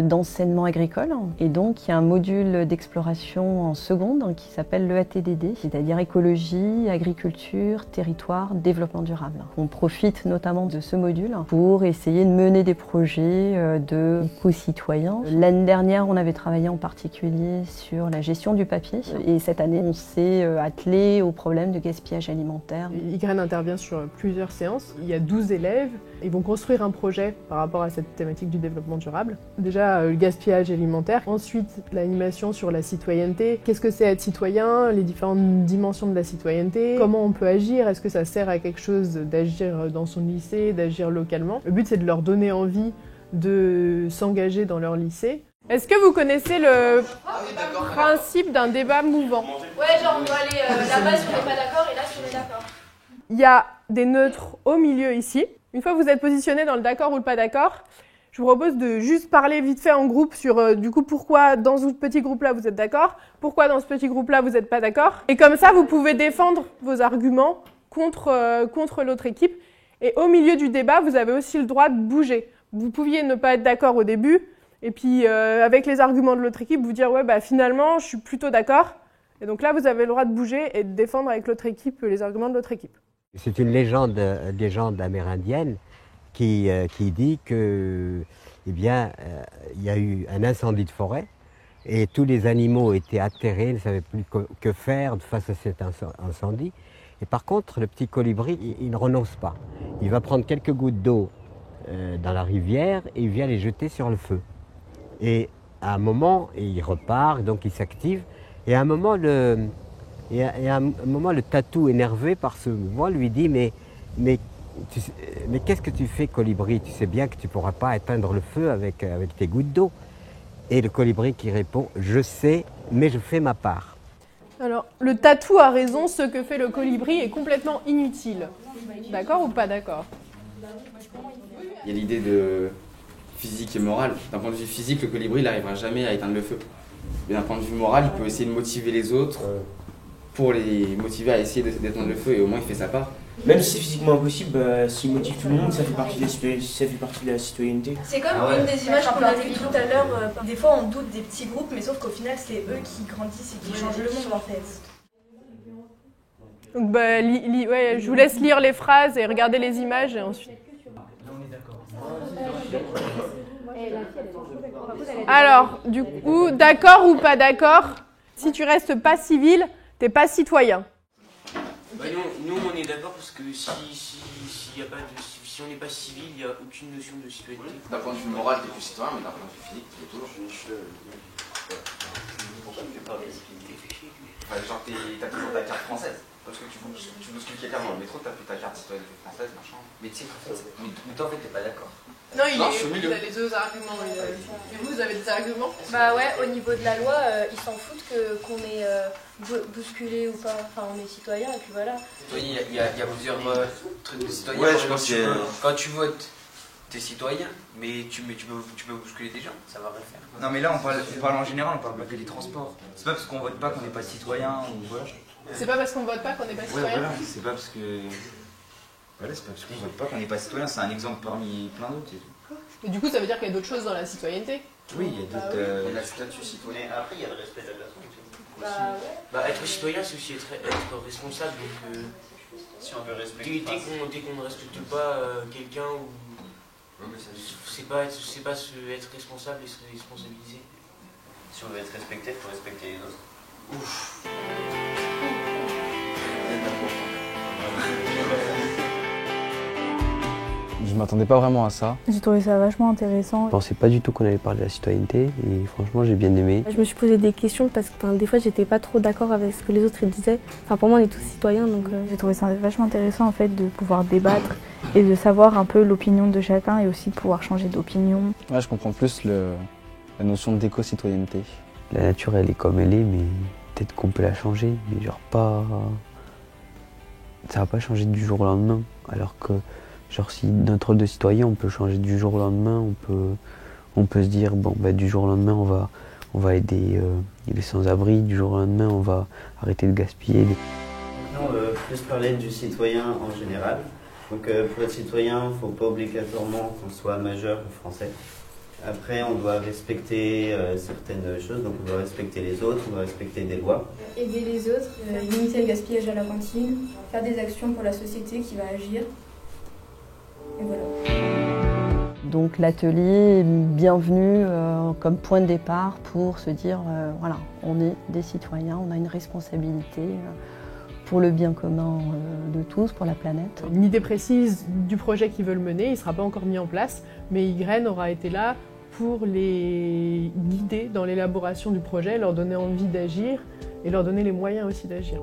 d'enseignement agricole et donc il y a un module d'exploration en seconde qui s'appelle l'EATDD, c'est-à-dire écologie, agriculture, territoire, développement durable. On profite notamment de ce module pour essayer de mener des projets de éco-citoyens. L'année dernière, on avait travaillé en particulier sur la gestion du papier et cette année, on s'est attelé au problème de gaspillage alimentaire. YGREN intervient sur plusieurs séances. Il y a 12 élèves. Ils vont construire un projet par rapport à cette thématique du développement durable. Déjà, le gaspillage alimentaire. Ensuite, l'animation sur la citoyenneté. Qu'est-ce que c'est être citoyen? Les différentes dimensions de la citoyenneté. Comment on peut agir? Est-ce que ça sert à quelque chose d'agir dans son lycée, d'agir localement? Le but, c'est de leur donner envie de s'engager dans leur lycée. Est-ce que vous connaissez le principe d'un débat mouvant? Ouais, genre on doit aller là-bas si on n'est pas d'accord et là si on est d'accord. Il y a des neutres au milieu ici. Une fois que vous êtes positionné dans le d'accord ou le pas d'accord, je vous propose de juste parler vite fait en groupe sur du coup pourquoi dans ce petit groupe-là vous êtes d'accord, pourquoi dans ce petit groupe-là vous n'êtes pas d'accord. Et comme ça, vous pouvez défendre vos arguments contre l'autre équipe. Et au milieu du débat, vous avez aussi le droit de bouger. Vous pouviez ne pas être d'accord au début, et puis avec les arguments de l'autre équipe, vous dire ouais bah finalement je suis plutôt d'accord. Et donc là, vous avez le droit de bouger et de défendre avec l'autre équipe les arguments de l'autre équipe. C'est une légende amérindienne qui dit que, eh bien, il y a eu un incendie de forêt et tous les animaux étaient atterrés, ne savaient plus que faire face à cet incendie. Et par contre, le petit colibri, il ne renonce pas. Il va prendre quelques gouttes d'eau dans la rivière et il vient les jeter sur le feu. Et à un moment, il repart, donc il s'active. Et à un moment, le tatou, énervé par ce mouvement, lui dit mais qu'est-ce que tu fais, colibri? Tu sais bien que tu ne pourras pas éteindre le feu avec tes gouttes d'eau. Et le colibri qui répond je sais, mais je fais ma part. Alors, le tatou a raison, ce que fait le colibri est complètement inutile. D'accord ou pas d'accord? Il y a l'idée de physique et morale. D'un point de vue physique, le colibri il n'arrivera jamais à éteindre le feu. Mais d'un point de vue moral, il peut essayer de motiver les autres pour les motiver à essayer d'éteindre le feu et au moins il fait sa part. Même si c'est physiquement impossible, s'il motive tout le monde, ça fait partie de la citoyenneté. C'est comme une des images qu'on a vues tout à l'heure. Des fois on doute des petits groupes, mais sauf qu'au final c'est eux qui grandissent et qui changent le monde en fait. Donc ouais, je vous laisse lire les phrases et regarder les images et ensuite. Alors, du coup, d'accord ou pas d'accord? Si tu restes pas civil, t'es pas citoyen. Bah nous on est d'accord parce que si on n'est pas civil, il n'y a aucune notion de citoyenneté. D'un point de vue moral, t'es plus citoyen, mais d'un point de vue physique, t'es toujours. Pourquoi tu fais pas genre t'as toujours ta carte française. Parce que tu bouscules quelqu'un dans le métro, t'as plus ta carte citoyenneté française, machin. Mais tu sais qu'en fait, mais toi en fait t'es pas d'accord. Non, il a les deux arguments. Et vous avez des arguments? Bah ouais, au niveau de la loi, ils s'en foutent qu'on est bousculé ou pas. Enfin, on est citoyen et puis voilà. Il y a plusieurs trucs de citoyen. Ouais, je pense que quand tu votes, t'es citoyen, mais tu peux bousculer des gens, ça va rien faire. Non mais là on parle en général, on parle pas que des transports. C'est pas parce qu'on vote pas qu'on n'est pas citoyen ou voilà. C'est pas parce qu'on vote pas qu'on n'est pas citoyen. Ouais, voilà, c'est pas parce que. Voilà, c'est pas parce qu'on vote pas qu'on n'est pas citoyen, c'est un exemple parmi plein d'autres. Et du coup, ça veut dire qu'il y a d'autres choses dans la citoyenneté? Oui, il y a d'autres. Il y a le statut citoyen. Après, il y a le respect de la personne. Bah, être citoyen, c'est aussi être responsable. Donc, si on veut respecter. Dès qu'on ne respecte pas quelqu'un, c'est pas être responsable et se responsabiliser. Si on veut être respecté, il faut respecter les autres. Ouf. Je m'attendais pas vraiment à ça. J'ai trouvé ça vachement intéressant. Je pensais pas du tout qu'on allait parler de la citoyenneté et franchement j'ai bien aimé. Je me suis posé des questions parce que des fois j'étais pas trop d'accord avec ce que les autres disaient. Enfin pour moi on est tous citoyens donc j'ai trouvé ça vachement intéressant en fait de pouvoir débattre et de savoir un peu l'opinion de chacun et aussi de pouvoir changer d'opinion. Ouais, je comprends plus la notion d'éco-citoyenneté. La nature elle est comme elle est mais peut-être qu'on peut la changer mais genre pas... Ça va pas changer du jour au lendemain alors que genre si notre rôle de citoyen, on peut changer du jour au lendemain, on peut se dire bon bah du jour au lendemain on va aider les sans-abri, du jour au lendemain on va arrêter de gaspiller. Maintenant on va plus parler du citoyen en général. Donc pour être citoyen, il ne faut pas obligatoirement qu'on soit majeur ou français. Après, on doit respecter certaines choses, donc on doit respecter les autres, on doit respecter des lois. Aider les autres, limiter le gaspillage à la cantine, faire des actions pour la société qui va agir. Et voilà. Donc l'atelier est bienvenu comme point de départ pour se dire, voilà, on est des citoyens, on a une responsabilité pour le bien commun de tous, pour la planète. Une idée précise du projet qu'ils veulent mener, il ne sera pas encore mis en place, mais Y aura été là pour les guider dans l'élaboration du projet, leur donner envie d'agir et leur donner les moyens aussi d'agir.